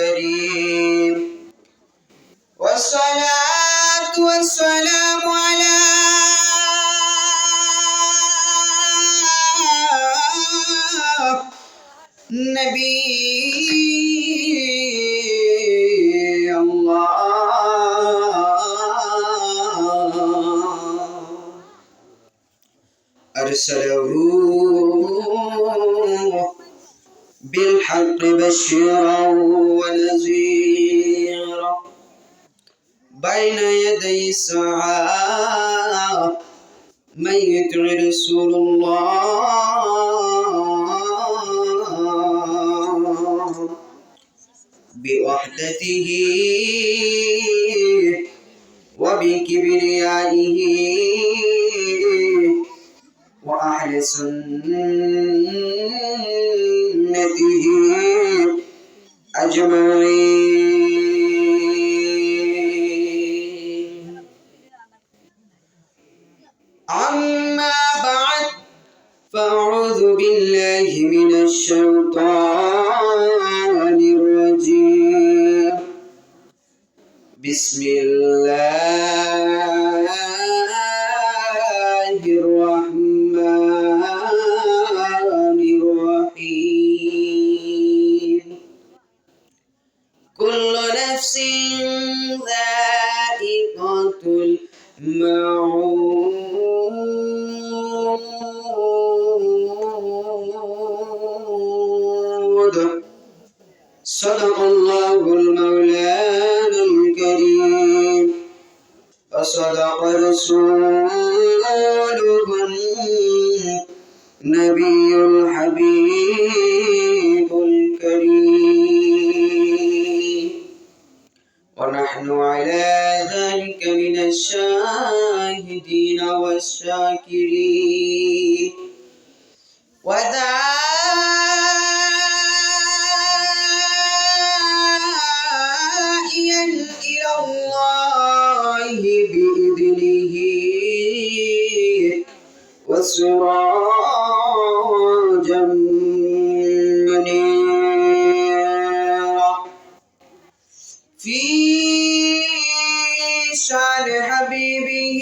الكريم والصلاة والسلام على نبي أرسله بالحق بشيرا ونذيرا بين يدي الساعة من يطع رسول الله بوحدته وبكبريائه وأهل سنته أجمعين. أما بعد فأعوذ بالله من الشيطان الرجيم. بسم الله الرحمن الرحيم. كل نفس ذائقة الموت. صدق الله المولان الكريم وصدق رسوله النبي الحبيب الكريم ونحن على ذلك من الشاهدين والشاكرين وداعيا إلى الله بإذنه وسراجا منيرا في شان حبيبه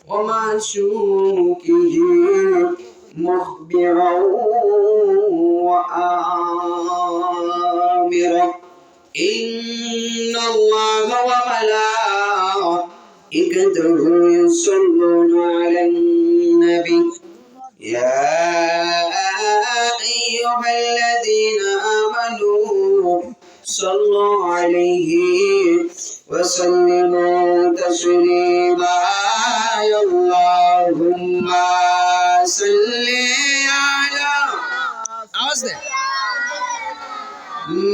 ومعشوقه مخبرا وآمرا إن الله وملائكته يصلون على النبي يا أيها الذين آمنوا صلوا عليه وسلموا تسليما. اللهم صل على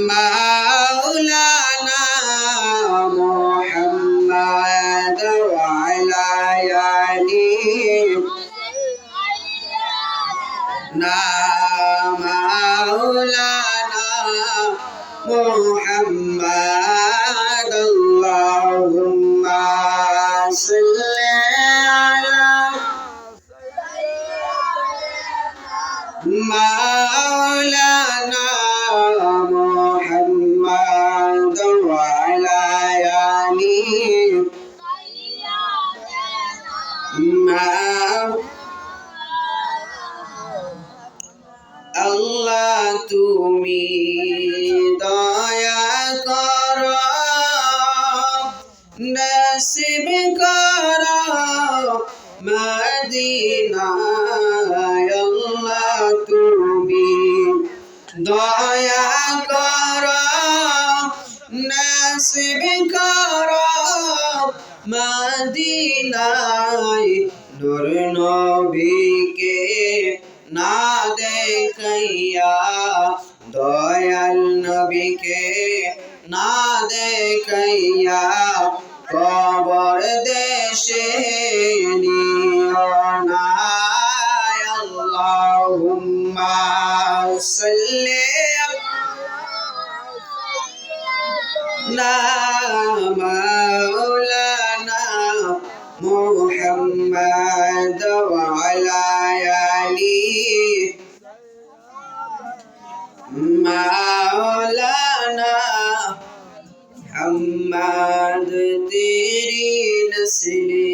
مولانا محمد وعلى آله مولانا محمد. اللهم صل على مولانا محمد وعلى آله আল্লাহ তুমি দয়া করো নসিব করো মদিনায়। আল্লাহ তুমি দয়া করো নসিব করো মদিনায়। নূর নবীকে না দেখাইয়া দয়াল নবীকে না দেখাইয়া কবর দেশে নিও না। আল্লাহুম্মা সাল্লি আলা মাওলানা মুহাম্মদ ওয়া আলা আলিহি मौलाना हम्मद तेरी नस्ले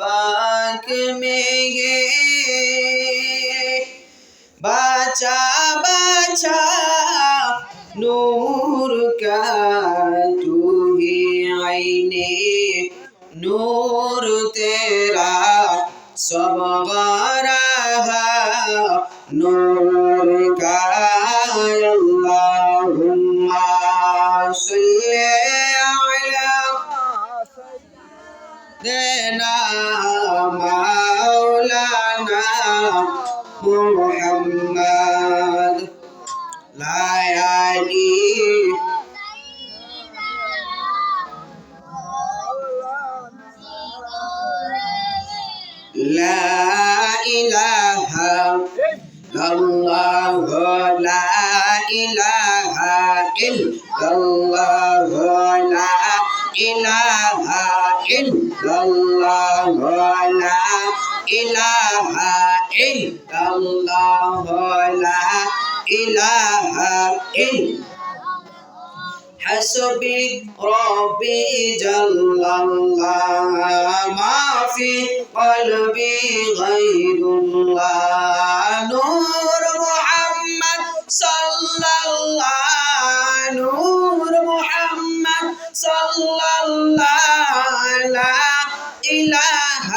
पाक में ये बचा बचा नूर का तू ही आईने नूर तेरा सब रहा नूर का अल्लाहुम्मा सल्ली अला देना मौलाना मुहम्मद लायाली ला इलाहा इल्लल्लाह ला इलाहा इल्लल्लाह ला इलाहा इल्लल्लाह ला इलाहा इल्लल्लाह ला इलाहा इल्लल्लाह حسبي ربي جل الله ما في قلبي غير الله نور محمد صلى الله نور محمد صلى الله لا إله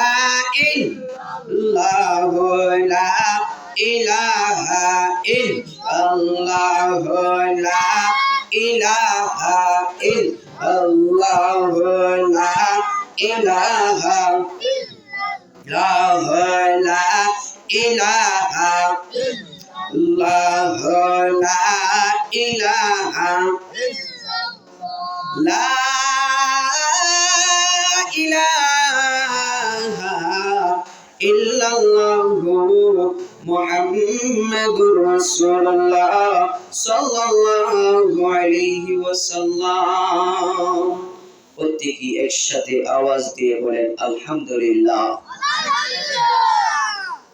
إلا الله لا إله إلا الله لا ilaha illallah la ilaha illallah la ilaha illallah la ilaha la ilaha illallah মুহাম্মাদুর রাসূলুল্লাহ সাল্লাল্লাহু আলাইহি ওয়াসাল্লাম। প্রত্যেকই একসাথে আওয়াজ দিয়ে বলেন আলহামদুলিল্লাহ।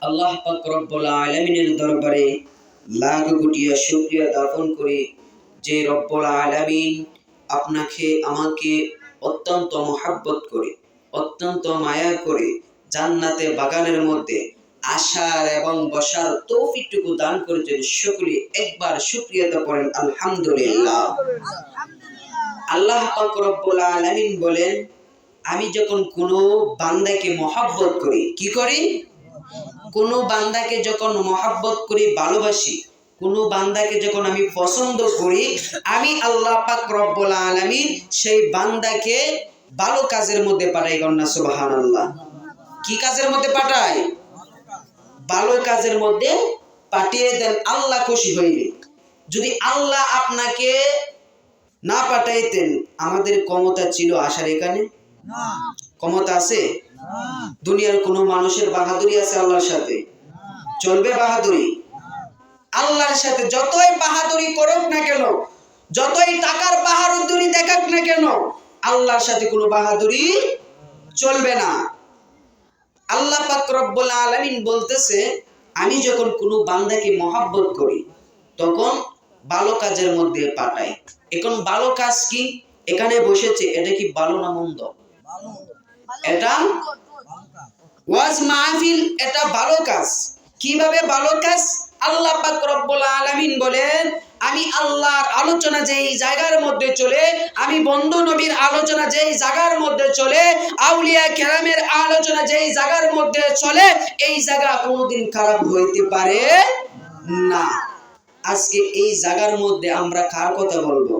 আল্লাহ পাক রব্বুল আলামিনের দরবারে লাখ কোটি শুকরিয়া জ্ঞাপন করি যে রব্বুল আলামিন আপনাকে আমাকে অত্যন্ত মহব্বত করে অত্যন্ত মায়া করে জান্নাতে বাগানের মধ্যে আসার এবং বসার তৌফিকটুকু দান করেছেন। সকলে একবার শুকরিয়া করেন আলহামদুলিল্লাহ। আল্লাহ পাক রব্বুল আলামিন বলেন, আমি যখন কোনো বান্দাকে মহব্বত করি, কি করি? কোনো বান্দাকে যখন মহব্বত করি, ভালোবাসি, কোনো বান্দাকে যখন আমি পছন্দ করি, আমি আল্লাহ পাক রব্বুল আলামিন সেই বান্দাকে ভালো কাজের মধ্যে পাঠাই। গন্না সুবহানাল্লাহ। কি কাজের মধ্যে পাঠাই? ভালো কাজের মধ্যে পাঠিয়ে দেন আল্লাহ খুশি হইলে। যদি আল্লাহ আপনাকে না পাঠাইতেন, আমাদের ক্ষমতা ছিল আসার এখানে? ক্ষমতা আছে? দুনিয়ার কোনো মানুষের বাহাদুরি আছে আল্লাহর সাথে? চলবে বাহাদুরি? আল্লাহর সাথে যতই বাহাদুরি করুক না কেন, যতই টাকার বাহাদুরি দেখাক না কেন, আল্লাহর সাথে কোনো বাহাদুরি চলবে না। আল্লাহ পাক রব্বুল আলামিন বলতেছে, আমি যখন কোনো বান্দাকে মহব্বত করি তখন ভালো কাজের মধ্যে পাঠাই। এখন ভালো কাজ কি? এখানে বসেছে, এটা কি ভালো না মন্দ? এটা ওয়াজ মাহফিল, এটা ভালো কাজ। কিভাবে ভালো কাজ? আল্লাহ পাক রব্বুল আলামিন বলেন, আমি আল্লাহর আলোচনা যেই জায়গার মধ্যে চলে, আমি বন্ধু নবীর আলোচনা যেই জায়গার মধ্যে চলে, আউলিয়া কেরামের আলোচনা যেই জায়গার মধ্যে চলে, এই জায়গা কোনোদিন খারাপ হইতে পারে না। আজকে এই জায়গার মধ্যে আমরা কার কথা বলবো?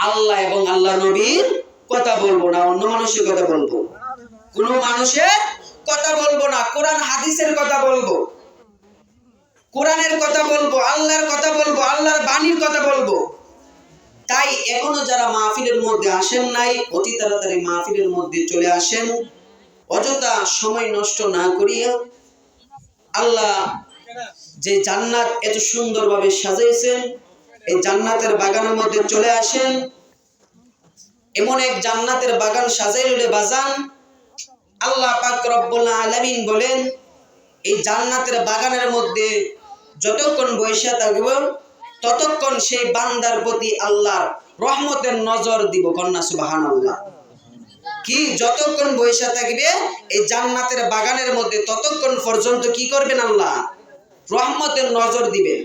আল্লাহ এবং আল্লাহ নবীর কথা বলবো না, অন্য মানুষের কথা বলবো। কোন মানুষের কথা বলবো না, কোরআন হাদিসের কথা বলবো, কোরআনের কথা বলবো, আল্লাহর কথা বলবো, আল্লাহর বাণীর কথা বলবো। তাই এখনো যারা মাহফিলের মধ্যে আসেন নাই, অতি তাড়াতাড়ি মাহফিলের মধ্যে চলে আসেন। অযথা সময় নষ্ট না করিয়া আল্লাহ যে জান্নাত এত সুন্দরভাবে সাজাইছেন, এই জান্নাতের বাগানের মধ্যে চলে আসেন। এমন এক জান্নাতের বাগান সাজাইলে বাজান, আল্লাহ পাক রব্বুল আলামিন বলেন, এই জান্নাতের বাগানের মধ্যে যতক্ষণ বৈশা থাকব ততক্ষণ সেই বান্দার প্রতি আল্লাহর রহমতের নজর দিব। কন্যা সুবহানাল্লাহ। কি যতক্ষণ বৈশা থাকবে এই জান্নাতের বাগানের মধ্যে ততক্ষণ পর্যন্ত কি করবেন? আল্লাহ রহমতের নজর দিবেন।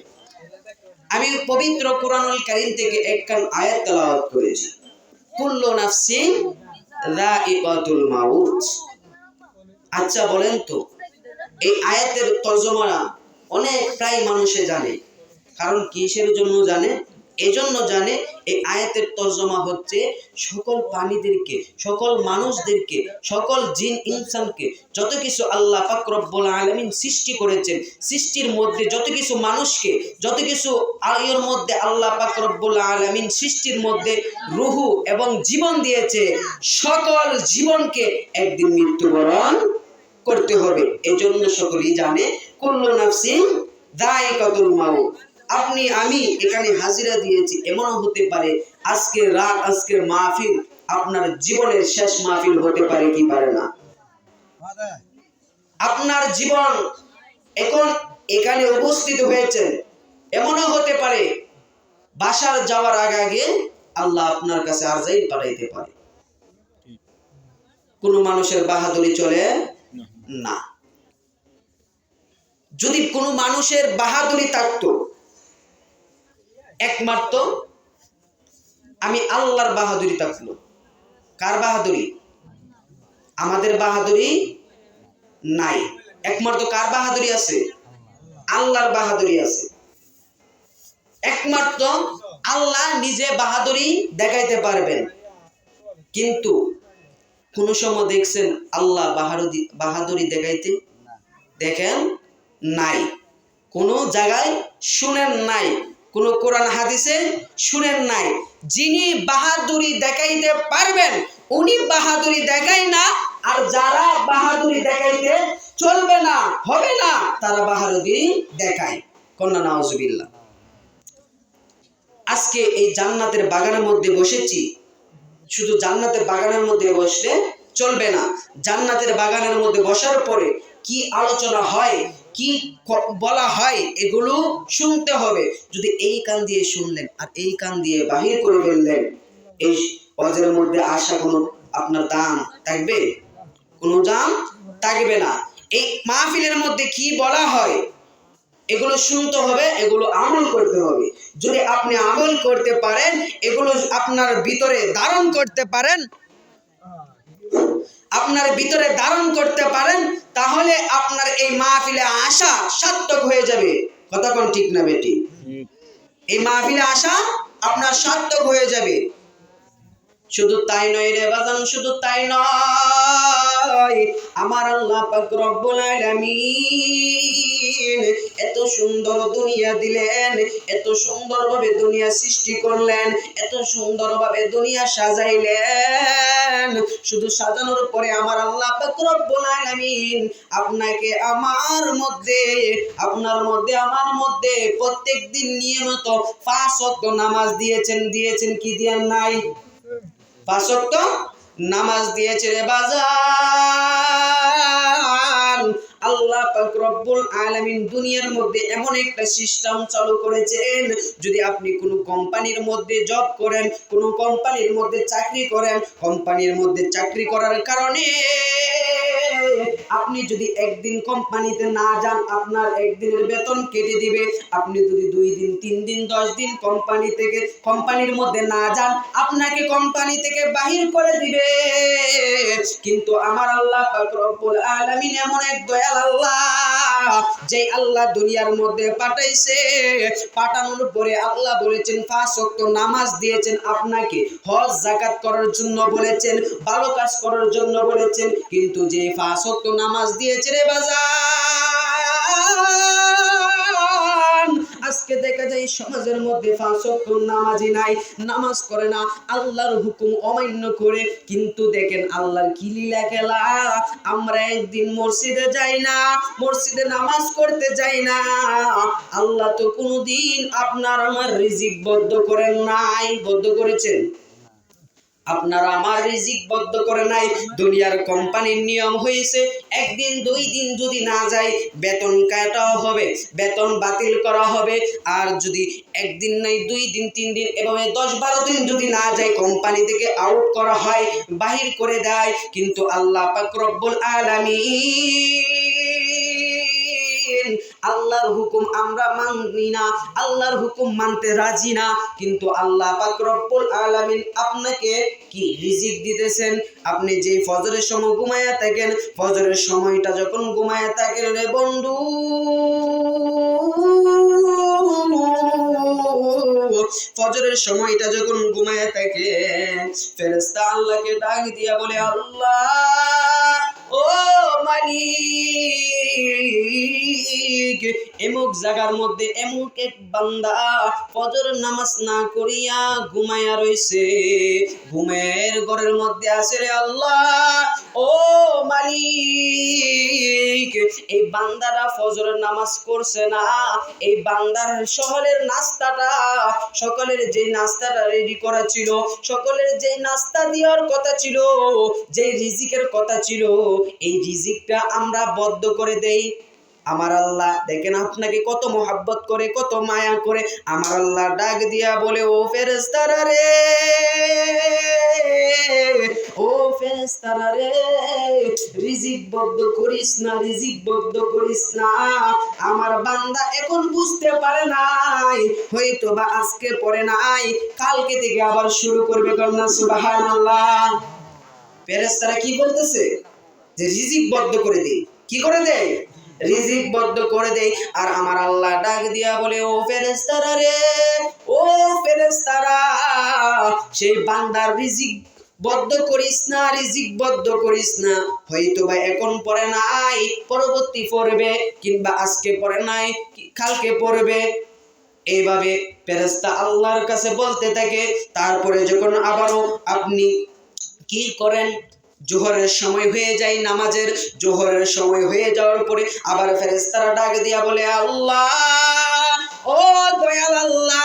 আমি পবিত্র কুরআনুল কারীম থেকে একখান আয়াত তেলাওয়াত করেছি, কুল্লু নাফসিন যায়িকাতুল মাউত। আচ্ছা বলেন তো এই আয়াতের তরজমা অনেক প্রায় মানুষে জানে, কারণ কিসের জন্য জানে? এজন্য জানে এই আয়াতের তরজমা হচ্ছে সকল প্রাণীদেরকে, সকল মানুষদেরকে, সকল জিন ইনসানকে যত কিছু আল্লাহ পাক রব্বুল আলামিন সৃষ্টি করেছেন, সৃষ্টির মধ্যে যত কিছু মানুষকে, যত কিছু এর মধ্যে আল্লাহ পাক রব্বুল আলামিন সৃষ্টির মধ্যে রুহু এবং জীবন দিয়েছে, সকল জীবনকে একদিন মৃত্যুবরণ করতে হবে। এজন্য সকলেই জানে কুল্লু নাফসিন যায়িকাতুল মাউত। আপনি আমি এখানে হাজিরা দিয়েছি, এমনও হতে পারে আজকের রাত, আজকের মাহফিল আপনার জীবনের শেষ মাহফিল হতে পারে কি পারে না? আপনার জীবন এখন এখানে উপস্থিত হয়েছে, এমনও হতে পারে বাসার যাওয়ার আগে আগে আল্লাহ আপনার কাছে আরজাইল পাঠাইতে পারে। কোন মানুষের বাহাদুরি চলে না। যদি কোনো মানুষের বাহাদুরি থাকতো, একমাত্র আমি আল্লাহর বাহাদুরি থাকলো। কার বাহাদুরি? আমাদের বাহাদুরি নাই, একমাত্র কার বাহাদুরি আছে? আল্লাহর বাহাদুরি আছে। একমাত্র আল্লাহ নিজে বাহাদুরি দেখাইতে পারবেন। কিন্তু কোন সময় দেখছেন আল্লাহ বাহাদুরি দেখাইতে দেখেন নাই, কোন জায়গায় শুনেন নাই, কোন কোরআন হাদিসে শুনেন নাই। যিনি বাহাদুরি দেখাইতে পারবেন উনি বাহাদুরি দেখায় না, আর যারা বাহাদুরি দেখাইতে চলবে না, হবে না, তারা বাহাদুরি দেখায়। কন্যা নাউজুবিল্লাহ। আজকে এই জান্নাতের বাগানের মধ্যে বসেছি, শুধু জান্নাতের বাগানের মধ্যে বসলে চলবে না। জান্নাতের বাগানের মধ্যে বসার পরে কি আলোচনা হয়, কি বলা হয়, এগুলো শুনতে হবে। যদি এই কান দিয়ে শুনলেন আর এই কান দিয়ে বাহির করে ফেললেন, এই ওয়াজের মধ্যে আসা কোনো আপনার দাম থাকবে? কোনো দাম থাকবে না। এই মাহফিলের মধ্যে কি বলা হয় এগুলো শুনতে হবে, এগুলো আমল করতে হবে। যদি আপনি আমল করতে পারেন, এগুলো আপনার ভিতরে ধারণ করতে পারেন, আপনার ভিতরে ধারণ করতে পারেন, তাহলে আপনার এই মাহফিলে আসা সার্থক হয়ে যাবে। কথা কোন ঠিক না বেটি? এই মাহফিলে আসা আপনার সার্থক হয়ে যাবে। শুধু তাই নয় রে বাজান, শুধু তাই নয়, আমার আল্লাহ পাক রব্বুল আলামিন এত সুন্দর দুনিয়া দিলেন, এত সুন্দরভাবে দুনিয়া সৃষ্টি করলেন, এত সুন্দরভাবে দুনিয়া সাজাইলেন। শুধু সাজানোর পরে আমার আল্লাহ পাক রব্বুল আলামিন আপনাকে আমার মধ্যে, আপনার মধ্যে, আমার মধ্যে প্রত্যেকদিন নিয়মিত 5 ওয়াক্ত নামাজ দিয়েছেন। দিয়েছেন কি দেন নাই? 5 ওয়াক্ত নামাজ দিয়েছে রে বাজার। আল্লাহ পাক রব্বুল আলামিন দুনিয়ার মধ্যে এমন একটা সিস্টেম চালু করেছেন, যদি আপনি কোনো কোম্পানির মধ্যে জব করেন, কোনো কোম্পানির মধ্যে চাকরি করেন, কোম্পানির মধ্যে চাকরি করার কারণে আপনি যদি একদিন কোম্পানিতে না যান, আপনার একদিনের বেতন কেটে দিবে। আপনি যদি 2 দিন, 3 দিন, 10 দিন কোম্পানির মধ্যে না যান, আপনাকে কোম্পানি থেকে বাহির করে দিবে। কিন্তু আমার আল্লাহ পাক রব্বুল আলামিন এমন এক দয়াল আল্লাহ, যে আল্লাহ দুনিয়ার মধ্যে পাঠাইছে, পাঠানোর পরে আল্লাহ বলেছেন 5 ওয়াক্ত নামাজ দিয়েছেন, আপনাকে হজ যাকাত করার জন্য বলেছেন, ভালো কাজ করার জন্য বলেছেন। কিন্তু যে 5 ওয়াক্ত নামাজ দিয়েছে রে বাজার, আজকে দেখা যায় সমাজের মধ্যে 5 ওয়াক্ত নামাজি নাই, নামাজ করে না, আল্লাহর হুকুম অমান্য করে। কিন্তু দেখেন আল্লাহর কি লীলা খেলা, আমরা একদিন মসজিদে যাই না, মসজিদে নামাজ করতে যাই না, আল্লাহ তো কোনোদিন আপনার আমার রিজিক বদ্ধ করেন নাই। বদ্ধ করেছেন? আপনারা আমার রিজিক বদ্ধ করে নাই। দুনিয়ার কোম্পানির নিয়ম হয়েছে একদিন 2 দিন যদি না যায় বেতন কাটাও হবে, বেতন বাতিল করা হবে। আর যদি একদিন নাই 2 দিন 3 দিন এভাবে 10-12 দিন যদি না যায় কোম্পানি থেকে আউট করা হয়, বাহির করে দেয়। কিন্তু আল্লাহ পাক রব্বুল আলামিন আল্লাহর হুকুম আমরা মানি না, আল্লাহর হুকুম মানতে রাজি না। কিন্তু আল্লাহ পাক রব্বুল আলামিন আপনাকে কি রিজিক দিতেছেন। আপনি যে ফজরের সময় ঘুমায়া থাকেন, ফজরের সময়টা যখন ঘুমায়া থাকেন রে বন্ধু, ফজরের সময়টা যখন ঘুমায়া থাকেন, ফেরেশতা আল্লাহকে ডাক দিয়া বলে, আল্লাহ ও মালিক, এমুক জায়গার মধ্যে এমুক এক বান্দা ফজর নামাজ না করিয়া ঘুমায়া রইছে, ঘুমের ঘরের মধ্যে আছে রে আল্লাহ। ও মালিক, এই বান্দারা ফজর নামাজ করছে না, এই বান্দার সকালের নাস্তাটা, সকালের যে নাস্তাটা রেডি করা ছিল, সকলের যে নাস্তা দেওয়ার কথা ছিল, যে রিজিকের কথা ছিল, এই রিজিকটা আমরা বদ্ধ করে দেই। আমার আল্লাহ দেখেন আপনাকে কত মোহাব্বত করে, কত মায়া করে। আমার আল্লাহ ডাক দিয়া বলে, ও ফেরেশতারা রে, ও ফেরেশতারা রে, রিজিক বদ্ধ করিস না, রিজিক বদ্ধ করিস না। আমার বান্দা এখন বুঝতে পারে নাই, হয়তো বা আজকে পড়ে নাই, কালকে থেকে আবার শুরু করবে। কন্যা সুবহানাল্লাহ। ফেরেশতারা কি বলতেছে? যে রিজিক বদ্ধ করে দেই। কি করে দেয়? রিজিক বদ্ধ করে দেয়। আর আমার আল্লাহ ডাক দিয়া বলে, ও ফেরেশতারা রে, ও ফেরেশতারা, সেই বান্দার রিজিক বদ্ধ করিস না, রিজিক বদ্ধ করিস না। হয়তো বা এখন পড়ে নাই, পরবর্তী পড়বে, কিংবা আজকে পড়ে নাই, কালকে পড়বে। এইভাবে ফেরেশতা আল্লাহর কাছে বলতে থাকে। তারপরে যখন আবারও আপনি কি করেন, জোহরের সময় হয়ে যায়, নামাজের জোহরের সময় হয়ে যাওয়ার পরে আবার ফেরেশতারা ডাক দিয়া বলে, আল্লাহ ও দয়াল আল্লাহ,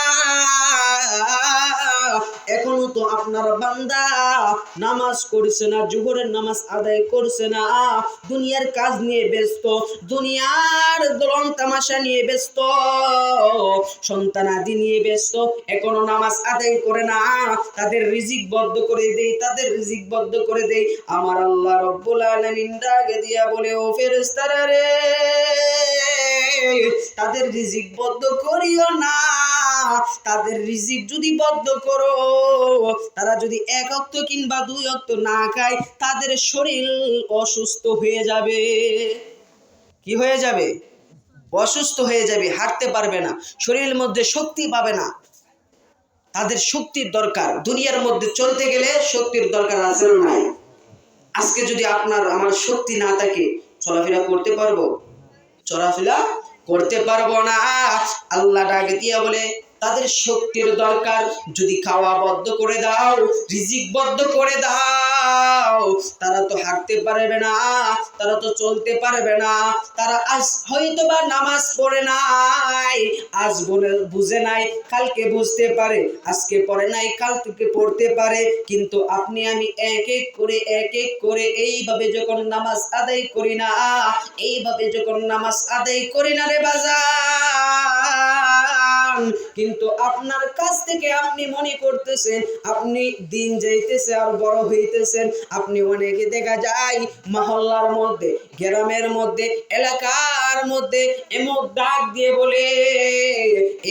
এখনো তো আপনার বান্দা নামাজ করছে না, জোহরের নামাজ আদায় করছে না, দুনিয়ার কাজ নিয়ে ব্যস্ত, দুনিয়ার দলন তামাশা নিয়ে ব্যস্ত, সন্তানাদি নিয়ে ব্যস্ত, এখনো নামাজ আদায় করে না। তাদের রিজিক বদ্ধ করে দেই, তাদের রিজিক বদ্ধ করে দেই। আমার আল্লাহ রব্বুল আলামিন ডাক দিয়া বলে, ও ফেরেশতারা রে, তাদের রিজিক বদ্ধ করিও না। তাদের রিজিক যদি বদ্ধ করো, তারা যদি 1 ওয়াক্ত কিংবা 2 ওয়াক্ত না খায়, তাদের শরীর অসুস্থ হয়ে যাবে। কি হয়ে যাবে? অসুস্থ হয়ে যাবে, হাঁটতে পারবে না, শরীরের মধ্যে শক্তি পাবে না। তাদের শক্তির দরকার। দুনিয়ার মধ্যে চলতে গেলে শক্তির দরকার আছে না নাই? আজকে যদি আপনার আমার শক্তি না থাকে, চলাফেরা করতে পারবো? চলাফেরা করতে পারবো না। আল্লাহ ডাক দিয়া বলে, তাদের শক্তির দরকার। যদি খাওয়া বদ্ধ করে দাও, রিজিক বদ্ধ করে দাও, তারা তো হাঁটতে পারবে না, তারা তো চলতে পারবে না। তারা আজ হয়তো বা নামাজ পড়ে নাই, আজ বুঝে নাই, কালকে বুঝতে পারে, আজকে পড়ে নাই, কাল থেকে পড়তে পারে। কিন্তু আপনি আমি এক এক করে এইভাবে যখন নামাজ আদায় করি না, এইভাবে যখন নামাজ আদায় করি না রে বাজার, কিন্তু আপনার কাছ থেকে আপনি মনে করতেছেন আপনি দিন যাইতেছে আর বড় হইতেছেন। আপনি অনেকে দেখা যায় মহল্লার মধ্যে, গ্রামের মধ্যে, এলাকার মধ্যে এমন ডাক দিয়ে বলে,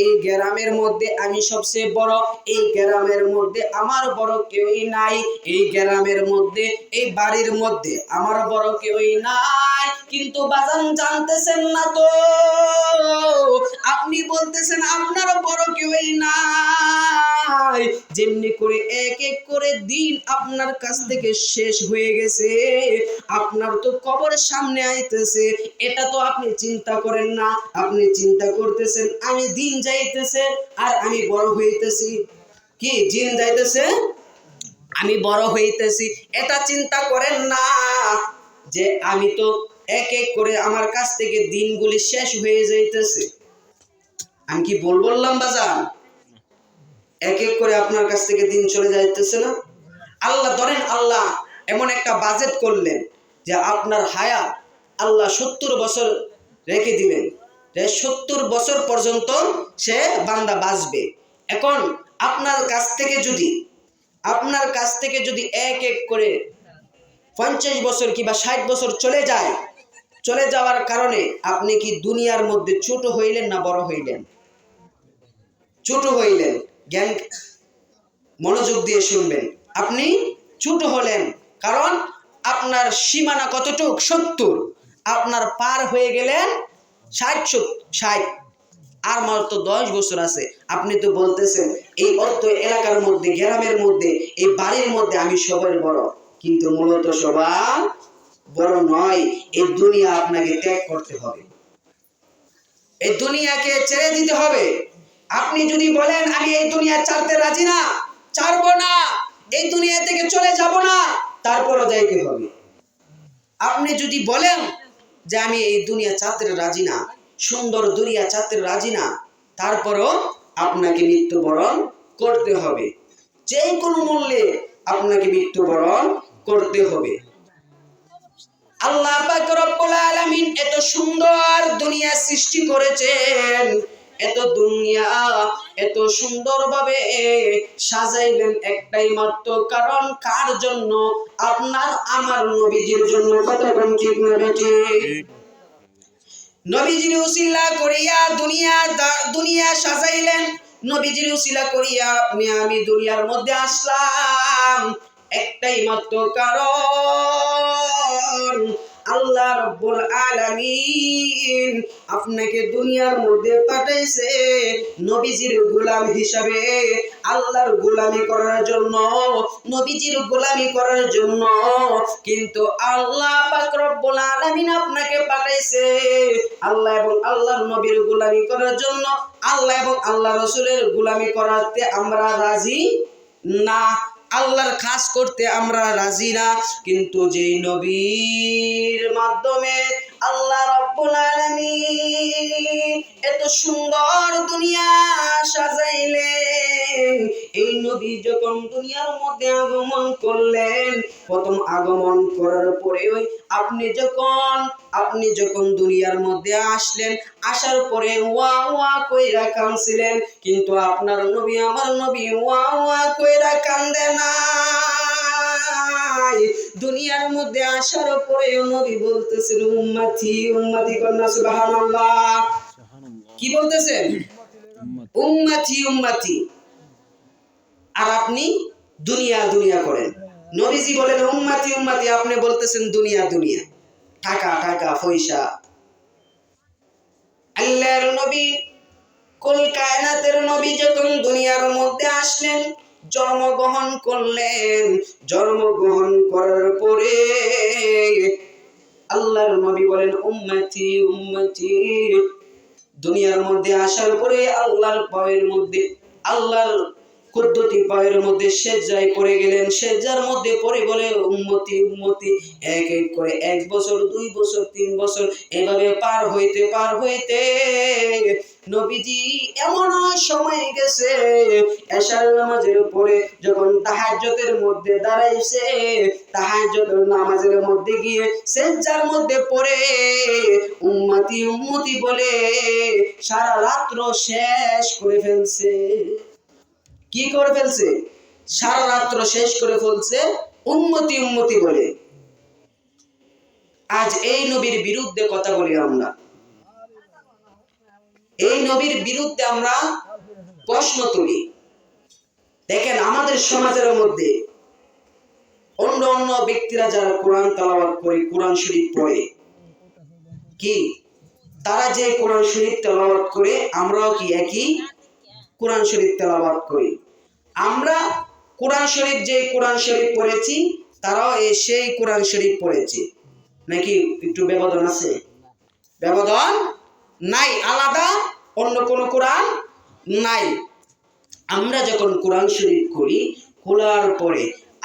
এই গ্রামের মধ্যে আমি সবচেয়ে বড়, এই গ্রামের মধ্যে আমার বড় কেউই নাই, এই গ্রামের মধ্যে, এই বাড়ির মধ্যে আমার বড় কেউই নাই। কিন্তু বাজান জানতেছেন না তো, আপনি বলতেছেন আপনার বড় কেউই নাই। যেমনি করে এক এক করে দিন আপনার কাছ থেকে শেষ হয়ে গেছে, আপনার তো কবরের সামনে আইতেছে, এটা তো আপনি চিন্তা করেন না। আপনি চিন্তা করতেছেন আমি দিন যাইতেছে আর আমি বড় হইতেছি। কি দিন যাইতেছে, আমি বড় হইতেছি, এটা চিন্তা করেন না যে আমি তো এক এক করে আমার কাছ থেকে দিনগুলি শেষ হয়ে যাইতেছে। আমি কি বললাম বাজার? এক এক করে আপনার কাছ থেকে দিন চলে যাইতেছে না? আল্লাহ ধরেন আল্লাহ এমন একটা বাজেট করলেন যে আপনার হায়াত আল্লাহ 70 বছর রেখে দিলেন, যে 70 বছর পর্যন্ত সে বান্দা বাঁচবে। এখন আপনার কাছ থেকে যদি এক এক করে 50 বছর কিংবা 60 বছর চলে যাওয়ার কারণে আপনি কি দুনিয়ার মধ্যে ছোট হইলেন না বড় হইলেন? ছোট হইলেন। জ্ঞান মনোযোগ দিয়ে শুনবেন, আপনি ছোট হলেন, কারণ আপনার সীমানা কতটুক? 70। আপনার পার হয়ে গেলেন 60, আর মাত্র 10 বছর আছে। আপনি তো বলতেছেন এই অর্থ এলাকার মধ্যে, গ্রামের মধ্যে, এই বাড়ির মধ্যে আমি সবার বড়, কিন্তু মূলত সবার বড় নয়। এই দুনিয়া আপনাকে ত্যাগ করতে হবে, এই দুনিয়াকে ছেড়ে দিতে হবে। আপনি যদি বলেন আমি এই দুনিয়া ছাড়তে রাজি না, ছাড়বো না, এই দুনিয়া থেকে চলে যাব না, তারপরও যাইতে হবে। আপনি যদি বলেন যে আমি এই দুনিয়া ছাড়তে রাজি না, সুন্দর দুনিয়া ছাড়তে রাজি না, তারপরও আপনাকে মৃত্যুবরণ করতে হবে। যে কোনো মূল্যে আপনাকে মৃত্যুবরণ করতে হবে। আল্লাহ পাক রব্বুল আলামিন এত সুন্দর দুনিয়া সৃষ্টি করেছেন, এত দুনিয়া এত সুন্দরভাবে সাজাইলেন একটাই মাত্র কারণ, কার জন্য? আপনার আমার নবীজির জন্য। কথা বলেন ঠিক না ঠিক? নবীজির উসিলা করিয়া দুনিয়া সাজাইলেন, নবীজির উসিলা করিয়া আপনি আমি দুনিয়ার মধ্যে আসলাম একটাই মাত্র কারণ, আল্লাহ রাব্বুল আলামিন আপনাকে দুনিয়ার মধ্যে পাঠাইছে নবীজির গোলাম হিসাবে, আল্লাহর গোলামি করার জন্য, নবীজির গোলামি করার জন্য। কিন্তু আল্লাহ পাক রব্বুল আলামিন আপনাকে পাঠাইছে আল্লাহ এবং আল্লাহর নবীর গোলামি করার জন্য। আল্লাহ এবং আল্লাহ রাসূলের গোলামি করাতে আমরা রাজি না, আল্লাহর কাজ করতে আমরা রাজি না। কিন্তু যেই নবীর মাধ্যমে আল্লাহ রাব্বুল আলামিন এত সুন্দর দুনিয়া সাজাইলেন, এই নবী যখন দুনিয়ার মধ্যে আগমন করলেন, প্রথম আগমন করার পরে আপনি যখন দুনিয়ার মধ্যে আসলেন, আসার পরে ওয়া ওয়া কইরা কাঁদছিলেন, কিন্তু আপনার নবী আমার নবী ওয়া ওয়া কইরা কান্দে নাই। দুনিয়ার মধ্যে আসার পরে নবী বলতেছেন উম্মতি উম্মতি, কন্যা সুবহানাল্লাহ। কি বলতেছেন? উম্মতি উম্মতি। আর আপনি দুনিয়া করেন। নবীজি বলেন উম্মতি উম্মতি, আপনি বলতেছেন দুনিয়া, টাকা পয়সা। আল্লাহর নবী কুল কায়নাতের নবী যখন দুনিয়ার মধ্যে আসলেন, জন্মগ্রহণ করলেন, জন্মগ্রহণ করার পরে আল্লাহর নবী বলেন উম্মতি উম্মতি। দুনিয়ার মধ্যে আসার পরে আল্লাহর পায়ের মধ্যে, আল্লাহর কুদরতি পায়ের মধ্যে সেজদায় পড়ে গেলেন, সেজদার মধ্যে পড়ে বলে উম্মতি উম্মতি। এক এক করে 1 বছর 2 বছর 3 বছর এভাবে পার হইতে নবীজি এমন সময় গেছে, এশার নামাজের পরে যখন তাহাজ্জুদের মধ্যে দাঁড়াইছে, তাহাজ্জুদের নামাজের মধ্যে গিয়ে সেজদার মধ্যে পড়ে উম্মতি উম্মতি বলে সারা রাত্র শেষ করে ফেলছে। কি করে ফেলছে? সারা রাত্র শেষ করে ফেলছে উম্মতি উম্মতি বলে। আজ এই নবীর বিরুদ্ধে কথা বলি আমরা, এই নবীর বিরুদ্ধে আমরা প্রশ্ন তুলি। দেখেন আমাদের সমাজের মধ্যে অন্য ব্যক্তিরা যারা কোরআন তেলাওয়াত করে, কোরআন শরীফ পড়ে, কি তারা যে কোরআন শরীফ তেলাওয়াত করে, আমরাও কি একই কোরআন শরীফ তেলাওয়াত করি। আমরা কোরআন শরীফ পড়েছি, তারাও সেই কোরআন শরীফ পড়েছে, নাকি একটু ব্যবধান আছে? ব্যবধান নাই, আলাদা অন্য কোন কোরআন নাই। আমরা যখন কোরআন শরীফ করি, খোলার পরে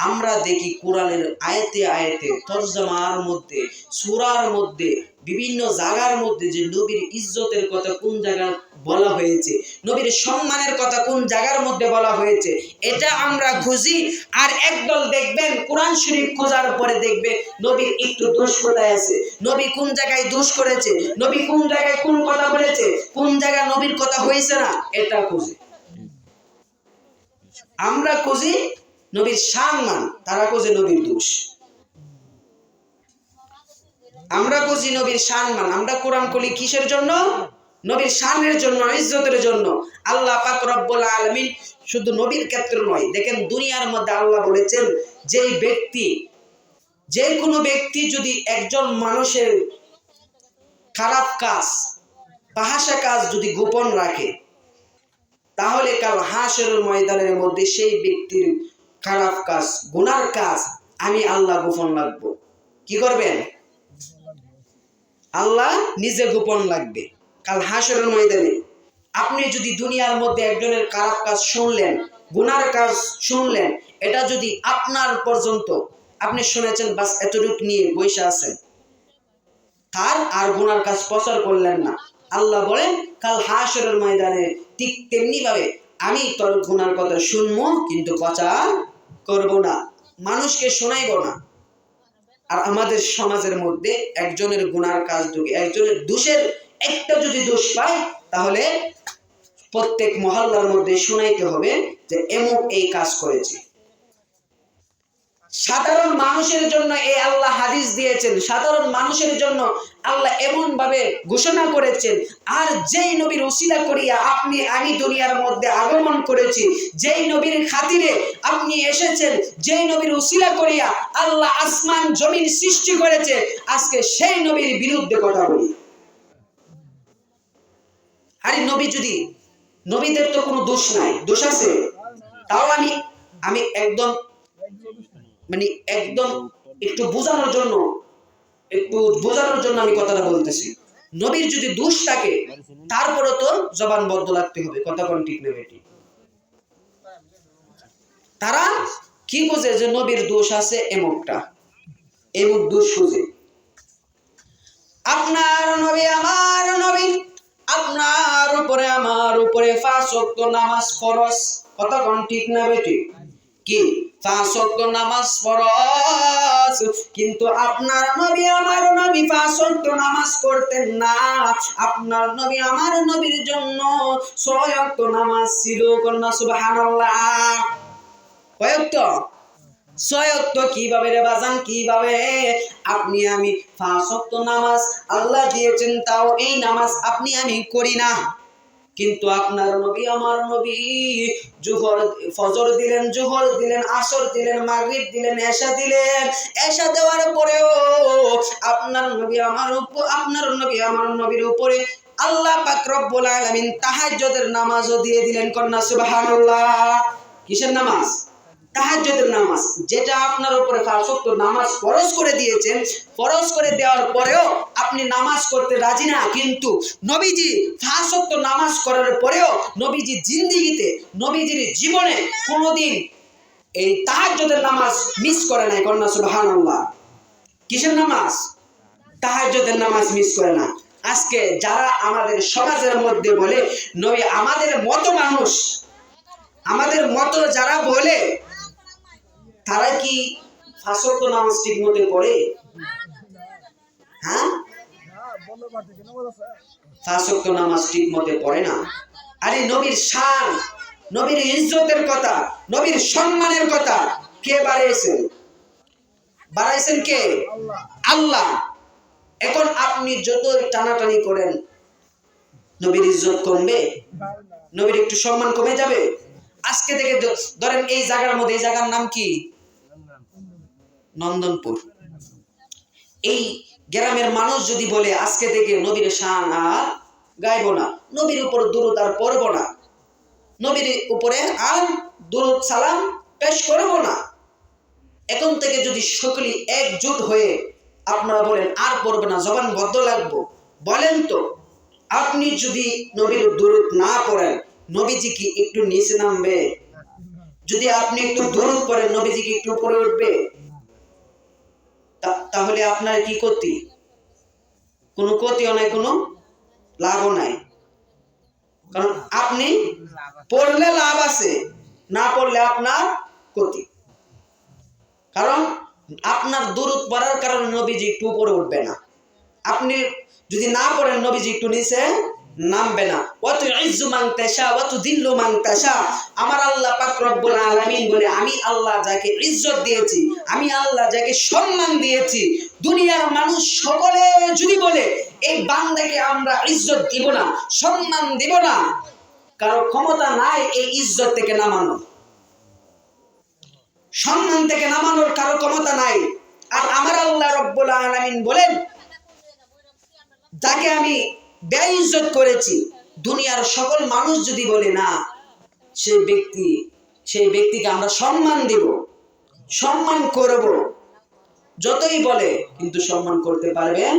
আমরা দেখি কোরআনের আয়াতে তরজমার মধ্যে, সূরার মধ্যে, বিভিন্ন জায়গার মধ্যে যে নবীর ইজ্জতের কথা কোন জায়গায় বলা হয়েছে, নবীর সম্মানের কথা কোন জায়গার মধ্যে বলা হয়েছে, এটা আমরা খুঁজি। আর একদল দেখবেন কোরআন শরীফ খোঁজার পরে দেখবে নবীর একটু দোষ কোথায় আছে, নবী কোন জায়গায় দোষ করেছে, নবী কোন জায়গায় কোন কথা বলেছে, কোন জায়গায় নবীর কথা হয়েছে না, এটা খুঁজি। আমরা খুঁজি নবীর সম্মান, তারা খুঁজে নবীর দোষ। আমরা বুঝি নবীর সম্মান, আমরা কোরআন কলি কিসের জন্য? নবীর শানের জন্য, ইজ্জতের জন্য। আল্লাহ পাক রব্বুল আলামিন শুধু নবীর ক্ষেত্রে নয়, দেখেন দুনিয়ার মধ্যে আল্লাহ বলেছেন যে কোনো ব্যক্তি যদি একজন মানুষের খারাপ কাজ, ফাহিশা কাজ যদি গোপন রাখে, তাহলে কাল হাশরের ময়দানের মধ্যে সেই ব্যক্তির খারাপ কাজ, গুনার কাজ আমি আল্লাহ গোপন রাখবো। কি করবেন? আল্লাহ নিজে গোপন লাগবে কাল হাশরের ময়দানে। আপনি যদি দুনিয়ার মধ্যে একজনের খারাপ কাজ শুনলেন, গুনার কাজ শুনলেন, এটা যদি আপনার পর্যন্ত আপনি শুনেছেন, বাস এতটুকু নিয়ে বসে আছেন, তার আর গুনার কাজ প্রচার করলেন না, আল্লাহ বলেন কাল হাশরের ময়দানে ঠিক তেমনি ভাবে আমি তোর গুনার কথা শুনবো, কিন্তু প্রচার করব না, মানুষকে শোনাইব না। আর আমাদের সমাজের মধ্যে একজনের গুনার কাজ ঢুকে, একজনের দোষের একটা যদি দোষ পায়, তাহলে প্রত্যেক মহল্লার মধ্যে শোনাইতে হবে যে এমুক এই কাজ করেছে। সাধারণ মানুষের জন্য এই আল্লাহ হাদিস দিয়েছেন, সাধারণ মানুষের জন্য আল্লাহ এমন ভাবে ঘোষণা করেছেন। আর যেই নবীর উসিলা করিয়া আপনি আমি দুনিয়ার মধ্যে আগমন করেছি, যেই নবীর খাতিরে আপনি এসেছেন, যেই নবীর উসিলা করিয়া আল্লাহ আসমান জমিন সৃষ্টি করেছে, আজকে সেই নবীর বিরুদ্ধে কথা বলি। আরে নবী যদি, নবীদের তো কোনো দোষ নাই, দোষ আছে? তাও আমি একদম একদম একটু বোঝানোর জন্য আমি কথাটা বলতেছি। নবীর যদি দোষ থাকে, তারপরে তো জবান বদ্ধ লাগতে হবে, কথা কোন ঠিক না বেটি? তারা কি বোঝে যে নবীর দোষ আছে এমুকটা, এমুক দোষ খুঁজে। আপনার নবী আমার নবী, আপনার উপরে আমার উপরে 5 ওয়াক্ত নামাজ ফরজ, কথা কোন ঠিক না বেটি? কি 5 ওয়াক্ত নামাজ ফরজ, কিন্তু আপনার নবী আমার নবী 5 ওয়াক্ত নামাজ পড়তেন না। আপনার নবী আমার নবীর জন্য 6 ওয়াক্ত নামাজ ছিল, কন্যা সুবহানাল্লাহ। কয় ওয়াক্ত? 6 ওয়াক্ত। কিভাবে রে বাজান, কিভাবে? আপনি আমি 5 ওয়াক্ত নামাজ আল্লাহ দিয়েছেন, তাও এই নামাজ আপনি আমি করি না। কিন্তু আপনার নবী আমার নবী জোহর ফজর দিলেন, জোহর দিলেন, আসর দিলেন, মাগরিব দিলেন, এশা দিলেন। এশা দেওয়ার পরেও আপনার নবী আমার নবীর উপরে আল্লাহ পাক রব্বুল আলামিন তাহাজ্জুদের নামাজও দিয়ে দিলেন, কন্যা সুবহানাল্লাহ। কিসের নামাজ? তাহাজ্জুদের নামাজ, যেটা আপনার উপরে 5 ওয়াক্ত নামাজ ফরজ করে দিয়েছেন। ফরজ করে দেওয়ার পরেও আপনি নামাজ করতে রাজি না। কিন্তু নবীজি 5 ওয়াক্ত নামাজ করার পরেও নবীজি জিন্দেগিতে, নবীজির জীবনে কোনোদিন এই তাহাজ্জুদের নামাজ মিস করে নাই, কন্যা সুবহানাল্লাহ। কিসের নামাজ? তাহাজ্জুদের নামাজ মিস করে না। আজকে যারা আমাদের সমাজের মধ্যে বলে নবী আমাদের মতো মানুষ, আমাদের মতো যারা বলে, তারা কি 5 ওয়াক্ত নামাজ ঠিক মতো পড়ে? হ্যাঁ, 5 ওয়াক্ত নামাজ ঠিক মতো পড়ে না। আরে নবীর শান, নবীর ইজ্জতের কথা, নবীর সম্মানের কথা কে বাড়াইছেন? বাড়াইছেন কে? আল্লাহ। এখন আপনি যত টানাটানি করেন, নবীর ইজ্জত কমবে? নবীর একটু সম্মান কমে যাবে? আজকে থেকে ধরেন এই জায়গার মধ্যে, এই জায়গার নাম কি? নন্দনপুর। এই গ্রামের মানুষ যদি বলে আজকে থেকে নবীর শান আর গাইব না, নবীর উপর দুরূদ আর পড়ব না, নবীর উপরে আর দুরূদ সালাম পেশ করব না, এখন থেকে যদি সকলে একজোট হয়ে আপনারা বলেন আর পড়বে না, জবান বদ্ধ লাগবো, বলেন তো আপনি যদি নবীর দুরূদ না পড়েন, নবীজি কি একটু নিচে নামবে? যদি আপনি একটু দুরূদ পড়েন, নবীজি কি একটু উপরে উঠবে? তাহলে আপনার কি ক্ষতি? কোনো ক্ষতিও নাই, কোনো লাভও নাই। কারণ আপনি পড়লে লাভ আছে, না পড়লে আপনার ক্ষতি। কারণ আপনার দুরূদ পড়ার কারণে নবীজি একটু উপরে উঠবে না, আপনি যদি না পড়েন নবীজি একটু নিচে নামবে না। ওয়াতু ইজ্জু মান তাশা ওয়াতু দিল্লু মান তাশা। আমার আল্লাহ পাক রব্বুল আলামিন বলে, আমি আল্লাহ যাকে ইজ্জত দিয়েছি, আমি আল্লাহ যাকে সম্মান দিয়েছি, দুনিয়ার মানুষ সকলে যদি বলে এই বান্দাকে আমরা ইজ্জত দিব না, সম্মান দিব না, কারো ক্ষমতা নাই এই ইজ্জত থেকে নামানো, সম্মান থেকে নামানোর কারো ক্ষমতা নাই। আর আমার আল্লাহ রব্বুল আলামিন বলেন, যাকে আমি বেইজ্জত করেছি, দুনিয়ার সকল মানুষ যদি বলে না, সেই ব্যক্তিকে আমরা সম্মান দিব, সম্মান করব, যতই বলে কিন্তু সম্মান করতে পারবেন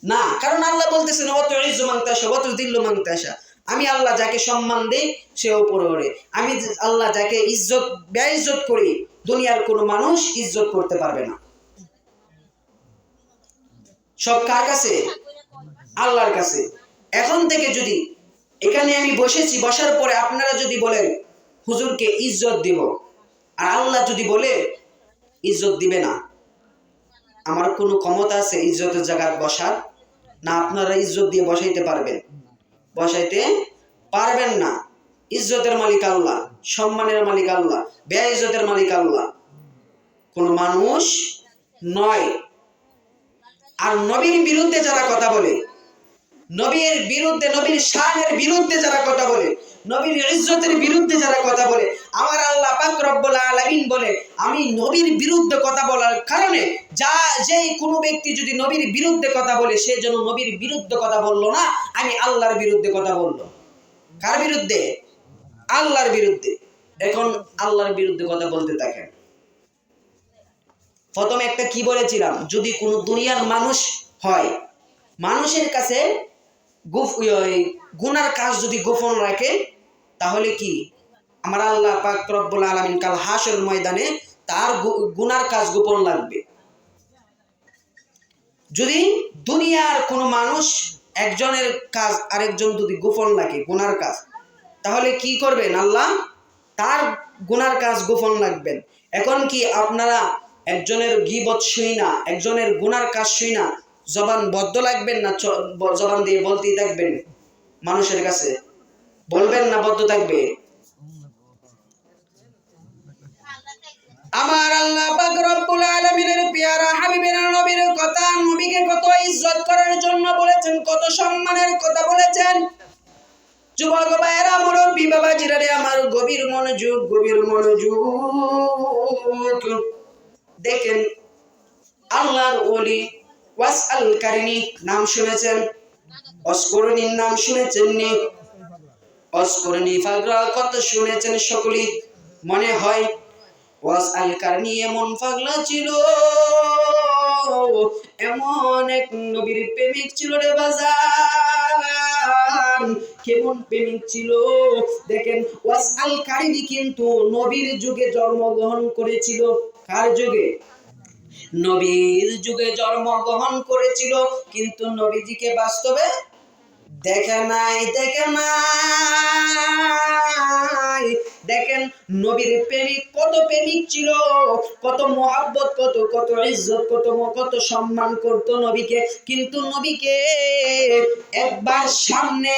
না। কারণ আল্লাহ বলতেছেন ওয়াতু ইজ্জু মান তাশা ওয়াতু দিল্লু মান তাশা। আমি আল্লাহ যাকে সম্মান দেই সে উপরে ওঠে, আমি আল্লাহ যাকে ইজ্জত বেইজ্জত করি দুনিয়ার কোনো মানুষ ইজ্জত করতে পারবে না। সব কার কাছে? আল্লাহর কাছে। এখন থেকে যদি এখানে আমি বসেছি, বসার পরে আপনারা যদি বলেন হুজুরকে ইজ্জত দিব, আর আল্লাহ যদি বলে ইজ্জত দিবে না, আমার কোনো ক্ষমতা আছে ইজ্জতের জায়গায় বসার? না, আপনারা ইজ্জত দিয়ে বসাইতে পারবেন? বসাইতে পারবেন না। ইজ্জতের মালিক আল্লাহ, সম্মানের মালিক আল্লাহ, বেইজ্জতের মালিক আল্লাহ, কোনো মানুষ নয়। আর নবীর বিরুদ্ধে যারা কথা বলে, নবীর বিরুদ্ধে, নবীর শানের বিরুদ্ধে যারা কথা বলে, নবীর ইজ্জতের বিরুদ্ধে যারা কথা বলে, আমার আল্লাহ পাক রব্বুল আলামিন বলে, আমি নবীর বিরুদ্ধে কথা বলার কারণে যেই কোনো ব্যক্তি যদি নবীর বিরুদ্ধে কথা বলে, সে যেন নবীর বিরুদ্ধে কথা বললো না, আমি আল্লাহর বিরুদ্ধে কথা বললো। কার বিরুদ্ধে? আল্লাহর বিরুদ্ধে। এখন আল্লাহর বিরুদ্ধে কথা বলতে থাকেন। প্রথমে একটা কি বলেছিলাম, যদি কোনো দুনিয়ার মানুষ হয়, মানুষের কাছে গুনার কাজ যদি গোপন রাখে, তাহলে কি আমার আল্লাহ পাক রব্বুল আলামিন কাল হাসরের ময়দানে তার গুনার কাজ গোপন লাগবে। যদি দুনিয়ার কোনো মানুষ একজনের কাজ আরেকজন যদি গোপন রাখে গুনার কাজ, তাহলে কি করবেন? আল্লাহ তার গুনার কাজ গোপন রাখবেন। এখন কি আপনারা একজনের গীবত শুই না, একজনের গুনার কাজ শুই না, জবান বদ্ধ লাগবেন না? জবান দিয়ে বলতেই থাকবেন মানুষের কাছে, বলবেন না বদ্ধ থাকবে? আমার আল্লাহ পাক রব্বুল আলামিনের পেয়ারা হাবিবের নবীর কথা, নবীকে কত ইজ্জত করার জন্য বলেছেন, কত সম্মানের কথা বলেছেন। যুবক ভাইয়েরা, মুরব্বী বাবাজিরা রে আমার, গভীর মনোযোগ, গভীর মনোযোগ। দেখেন আল্লাহর ওলি ওয়াসআল কারিনী নাম শুনেছেন? অস্করণীর নাম শুনেছেন নি? অস্করণী পাগলা কত শুনেছেন সকলেই মনে হয়। ওয়াসআল কারিনী এমন পাগলা ছিল, এমন এক নবীর প্রেমিক ছিল রে বাজার। কেমন প্রেমিক ছিল দেখেন। ওয়াসআল কারিনী কিন্তু নবীর যুগে জন্মগ্রহণ করেছিল। কার যুগে? নবীর যুগে জন্মগ্রহণ করেছিল, কিন্তু নবীজিকে বাস্তবে দেখে নাই, দেখে নাই। দেখেন নবীর প্রেমিক কত প্রেমিক ছিল, কত মোহাব্বত, কত কত ইজ্জত, কত সম্মান করত নবীকে, কিন্তু নবীকে একবার সামনে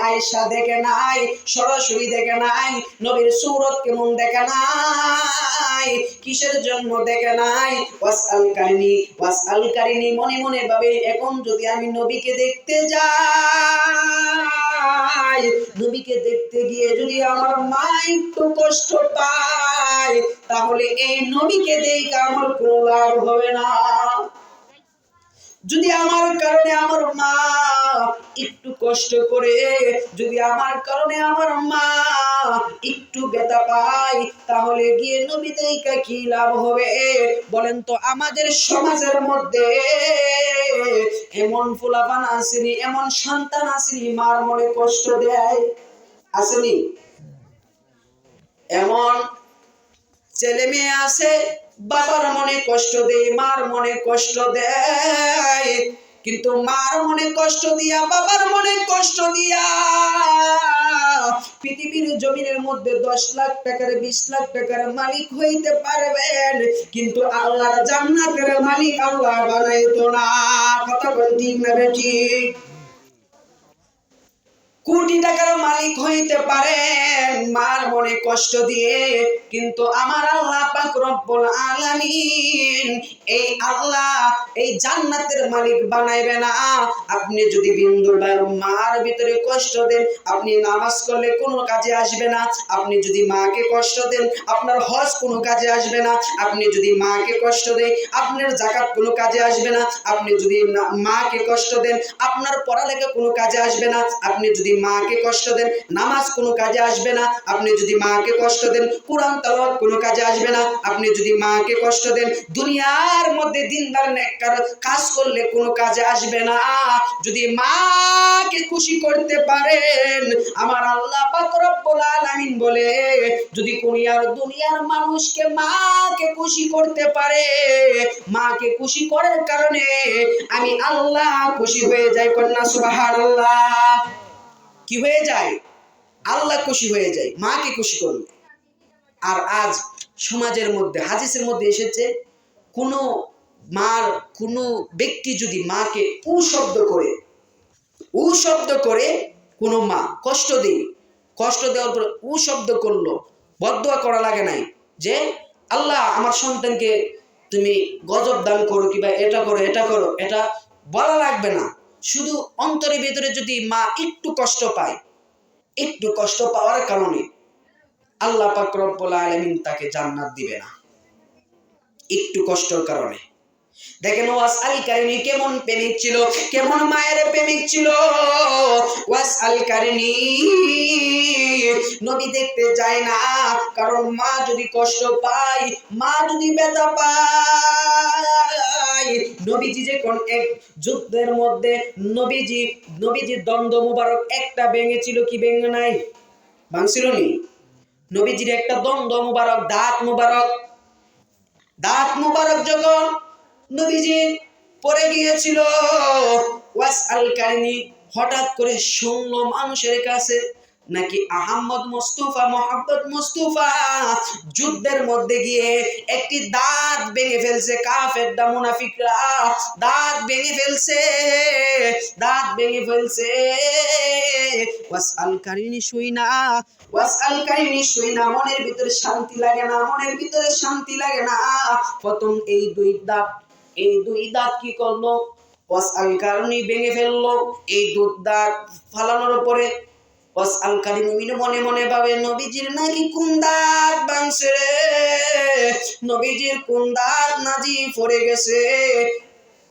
আয়েশা দেখে নাই, সরাসরি দেখে নাই। নবীর সূরত কেমন দেখে নাই, কিসের জন্য দেখে নাই? ওয়াসআল কারিনী, ওয়াসআল কারিনী মনে মনে ভাবে, এখন যদি আমি নবীকে দেখতে যাই, নবীকে দেখতে গিয়ে যদি আমার মা একটু কষ্ট পায়, তাহলে এই নবীকে দেখে আমার কোনো লাভ হবে না। যদি আমার কারণে আমার মা একটু কষ্ট করে, যদি আমার কারণে আমার মা একটু ব্যথা পায়, তাহলে গিয়ে নবী দেখে কি লাভ হবে? বলেন তো, আমাদের সমাজের মধ্যে এমন ফুলাপান আসেনি, এমন সন্তান আসেনি মার মনে কষ্ট দেয়? আসেনি? এমন ছেলে মেয়ে আছে বাবার মনে কষ্ট দেয়, মার মনে কষ্ট দেয়, কিন্তু মার মনে কষ্ট দিয়া, বাবার মনে কষ্ট দিয়া পৃথিবীর জমিনের মধ্যে 10 লাখ টাকার 20 লাখ টাকার মালিক হইতে পারবেন, কিন্তু আল্লাহর জান্নাতের মালিক আল্লাহ বানাইতো না। কথা বল ঠিক না ঠিক? কোটি টাকার মালিক হইতে পারেন মার মনে কষ্ট দিয়ে, কিন্তু আমার আল্লাহ পাক রব্বুল আলামিন এই আল্লাহ এই জান্নাতের মালিক বানাইবে না। আপনি যদি বিন্দুবার মার ভিতরে কষ্ট দেন, আপনি নামাজ করলে কোনো কাজে আসবে না। আপনি যদি মাকে কষ্ট দেন, আপনার হজ কোনো কাজে আসবে না। আপনি যদি মাকে কষ্ট দেন, আপনার যাকাত কোনো কাজে আসবে না। আপনি যদি মাকে কষ্ট দেন, আপনার পড়ালেখা কোনো কাজে আসবে না। আপনি যদি মাকে কষ্ট দেন, নামাজ কোনো কাজে আসবে না। আপনি যদি মাকে কষ্ট দেন, কুরআন তেলাওয়াত কোনো কাজে আসবে না। আপনি যদি মাকে কষ্ট দেন, দুনিয়ার মধ্যে দিনদার নেককার কাজ করলে কোনো কাজে আসবে না। যদি মাকে খুশি করতে পারেন, আমার আল্লাহ পাক রব্বুল আলামিন বলে, যদি দুনিয়ার মানুষকে মাকে খুশি করতে পারে, মাকে খুশি করার কারণে আমি আল্লাহ খুশি হয়ে যাই। কন্যা সুবহানাল্লাহ। কি হয়ে যায়? আল্লাহ খুশি হয়ে যায় মাকে খুশি করলে। আর আজ সমাজের মধ্যে হাদিসের মধ্যে এসেছে, কোনো মার কোনো ব্যক্তি যদি মাকে উ শব্দ করে কোনো মা কষ্ট দেওয়ার পর উ শব্দ করলো, বদদুয়া করা লাগে নাই যে আল্লাহ আমার সন্তানকে তুমি গজব দান করো কিংবা এটা করো, এটা বলা লাগবে না। শুধু অন্তরের ভিতরে যদি মা একটু কষ্ট পায়, একটু কষ্ট পাওয়ার কারণে আল্লাহ পাক রব্বুল আলামিন তাকে জান্নাত দিবে না, একটু কষ্টের কারণে। দেখেন ওয়াস আল কারিনী কেমন প্রেমিক ছিল, কেমন মায়ের প্রেমিক ছিল। ওয়াস আল কারিনী নবী দেখতে যায় না, কারণ মা যদি কষ্ট পায়, মা যদি ব্যথা পায়, নবীজি যখন এক যুদ্ধের মধ্যে নবীজির দণ্ড মুবারক একটা ভেঙেছিল, কি ভেঙে নাই? ভাঙছিল নি? নবীজির একটা দণ্ড মুবারক, দাঁত মুবারক যখন নবীজির পড়ে গিয়েছিল, ওয়াস আল কারিনী হঠাৎ করে শুনলো মানুষের কাছে নাকি আহমদ মোহাম্মদ মুস্তাফা যুদ্ধের মধ্যে গিয়ে একটি দাঁত ভেঙে ফেলছে। কাফেররা, মুনাফিকরা দাঁত ভেঙে ফেলছে। ওয়াস আল কারিনী শুইনা মনের ভিতরে শান্তি লাগে না। প্রথম এই দুই দাঁত কি করলো? ওয়াস আল কারিনী ভেঙে ফেললো। এই দুই দাঁত ফালানোর পরে ওয়াস আল কারিনী মনে মনে ভাবে, নবীজির নাকি কোন দাঁত ভাঙছে রে, নবীজির কোন দাঁত নাজি পড়ে গেছে।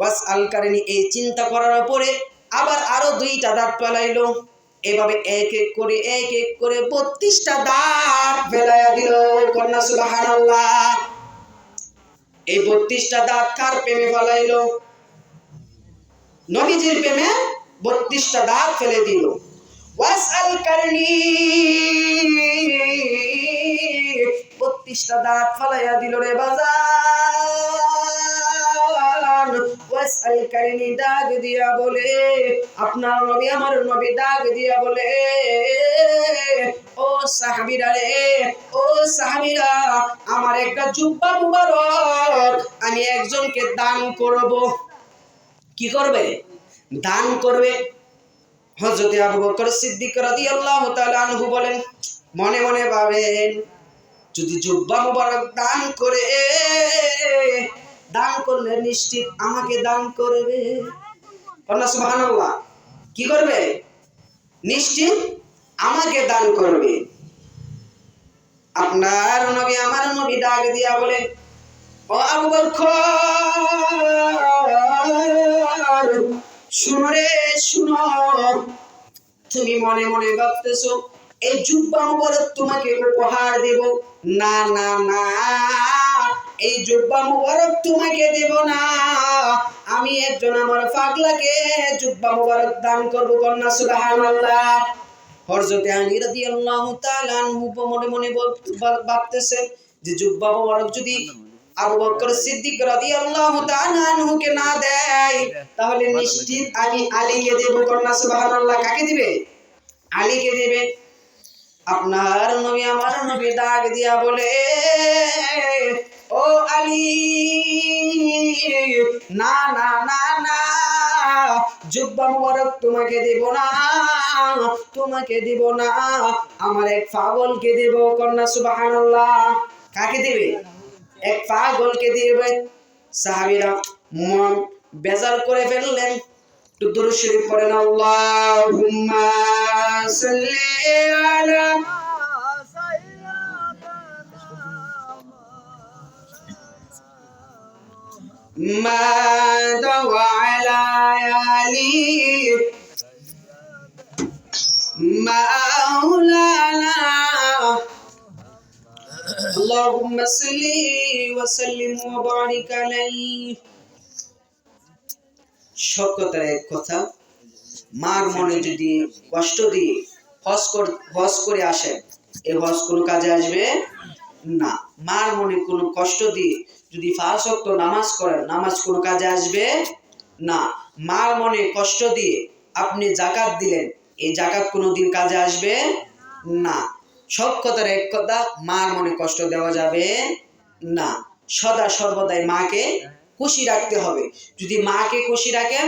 ওয়াস আল কারিনী এই চিন্তা করার পরে আবার আরো 2টা দাঁত ফেলাইলো। এভাবে এক এক করে 32টা দাঁত ফেলাইয়া দিল। কন্যা সুবহানাল্লাহ। এই 32টা দাঁত কার প্রেমে ফেলাইলো? নবীজির প্রেমে 32টা দাঁত ফেলে দিল। ওয়াস আল কারিনী 32টা দাঁত ফেলাইয়া দিল রে বাজার। ওয়াস আল কারিনী ডাক দিয়া বলে, আপনার নবী আমার নবী ডাক দিয়া বলে, ও সাহাবীরা আমার একটা জুব্বা মুবারক আমি একজনকে দান করব। কি করবে? দান করবে। হযরতে আবু বকর সিদ্দিক রাদিয়াল্লাহু তাআলা আনহু বলেন, মনে মনে ভাবেন, যদি জুব্বা মুবারক দান করলে নিশ্চিত আমাকে দান করবে। আল্লাহ সুবহানাল্লাহ। কি করবে? নিশ্চিত আমাকে দান করবে। আপনার নবী আমার নবী ডাক দিয়া বলে, ও আবু বকর, শুনো, তুমি মনে মনে ভাবতেছো এই জুব্বা মুবারক তোমাকে উপহার দেব। না, এই জুব্বা মুবারক তোমাকে দেব না, আমি একজন আমার পাগলাকে জুব্বা মুবারক দান করব। কন্যা সুবহানাল্লাহ। হযরতে আলী রাদিয়াল্লাহু তাআলা আনহু মনে মনে ভাবতেছে যে জুব্বা মুবারক যদি আবু বকর সিদ্দিক রাদিয়াল্লাহু তাআলা আনহুকে না দেয়, তাহলে নিশ্চিত আমি আলীকে দেব। কন্যা সুবহানাল্লাহ। কাকে দিবে? আলীকে দিবে। আপনার নবী আমার নবী ডাক দিয়া বলে, ও আলী, না না না না, জুব্বা মুবারক তোমাকে দেব না, তোমাকে দেব না, আমার এক পাগলকে দেব। কন্যা সুবহানাল্লাহ। কাকে দিবে? এক পাগলকে দিবে। সাহাবীরা মন বেজার করে ফেললেন। একটু দুরূদ শরীফ পড়েন, আল্লাহুম্মা সাল্লি আলা محمد وعلى آله مولانا اللهم صل وسلم وبارك عليه। শকতের এক কথা, মার মনে যদি কষ্ট দিয়ে হজ করে আসে, এই হজ কোনো কাজে আসবে না। মার মনে কোনো কষ্ট দিয়ে যদি 5 ওয়াক্ত নামাজ করেন, নামাজ কোনো কাজে আসবে না। মার মনে কষ্ট দিয়ে আপনি যাকাত দিলেন, এই যাকাত কোনোদিন কাজে আসবে না। সব কথার এক কথা, মার মনে কষ্ট দেওয়া যাবে না। সদা সর্বদাই মাকে খুশি রাখতে হবে। যদি মাকে খুশি রাখেন,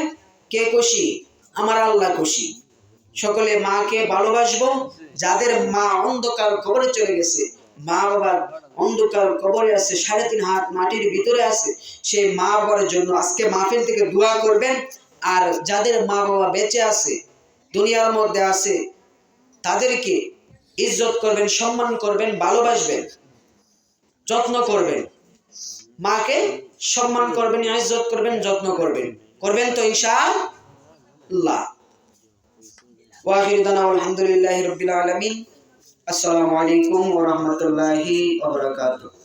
কে খুশি? আমার আল্লাহ খুশি। সকলে মাকে ভালোবাসবো। যাদের মা অন্ধকার কবরে চলে গেছে, মা বাবার অন্ধকার কবরে আছে, 3.5 হাত মাটির ভিতরে আছে, সেই মা বাবার জন্য আজকে মাহফিল থেকে দোয়া করবেন। আর যাদের মা বাবা বেঁচে আছে, দুনিয়ার মধ্যে আছে, তাদেরকে ইজ্জত করবেন, সম্মান করবেন, ভালোবাসবেন, যত্ন করবেন। মাকে সম্মান করবেন, ইজ্জত করবেন, যত্ন করবেন। করবেন তো ইনশাআল্লাহ। ওয়া আখিরু দাওয়ানা আলহামদুলিল্লাহি রাব্বিল আলামিন। আসসালামু আলাইকুম ওয়া রাহমাতুল্লাহি ওয়া বারাকাতুহু।